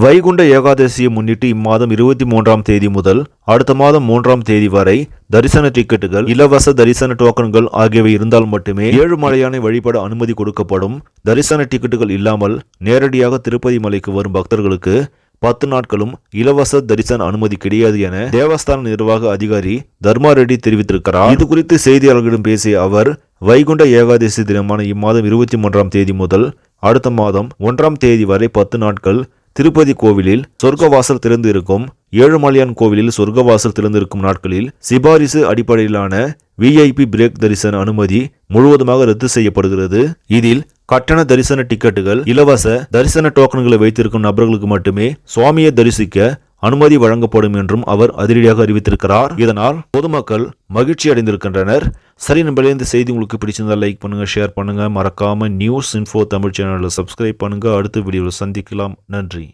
வைகுண்ட ஏகாதசியை முன்னிட்டு இம்மாதம் 23ஆம் தேதி முதல் அடுத்த மாதம் 3ஆம் தேதி வரை தரிசன டிக்கெட்டுகள், இலவச தரிசன டோக்கன்கள் ஆகியவை இருந்தால் மட்டுமே ஏழுமலையானை வழிபட அனுமதி கொடுக்கப்படும். தரிசன டிக்கெட்டுகள் இல்லாமல் நேரடியாக திருப்பதி மலைக்கு வரும் பக்தர்களுக்கு 10 நாட்களும் இலவச தரிசன அனுமதி கிடையாது என தேவஸ்தான நிர்வாக அதிகாரி தர்மா ரெட்டி தெரிவித்திருக்கிறார். இது குறித்து செய்தியாளர்களிடம் பேசிய அவர், வைகுண்ட ஏகாதசி தினமான இம்மாதம் 23ஆம் தேதி முதல் அடுத்த மாதம் 1ஆம் தேதி வரை 10 நாட்கள் திருப்பதி கோவிலில் சொர்க்கவாசல் திறந்து இருக்கும். ஏழுமலையான் கோவிலில் சொர்க்கவாசல் திறந்திருக்கும் நாட்களில் சிபாரிசு அடிப்படையிலான VIP பிரேக் தரிசன அனுமதி முழுவதுமாக ரத்து செய்யப்படுகிறது. இதில் கட்டண தரிசன டிக்கெட்டுகள், இலவச தரிசன டோக்கன்களை வைத்திருக்கும் நபர்களுக்கு மட்டுமே சுவாமியை தரிசிக்க அனுமதி வழங்கப்படும் என்றும் அவர் அதிரடியாக அறிவித்திருக்கிறார். இதனால் பொதுமக்கள் மகிழ்ச்சி அடைந்திருக்கின்றனர். சரி நண்பர்களே, இந்த செய்தி உங்களுக்கு பிடிச்சிருந்தால் லைக் பண்ணுங்க, ஷேர் பண்ணுங்க, மறக்காம நியூஸ் இன்ஃபோ தமிழ் சேனலை சப்ஸ்கிரைப் பண்ணுங்க. அடுத்த வீடியோவில் சந்திக்கலாம். நன்றி.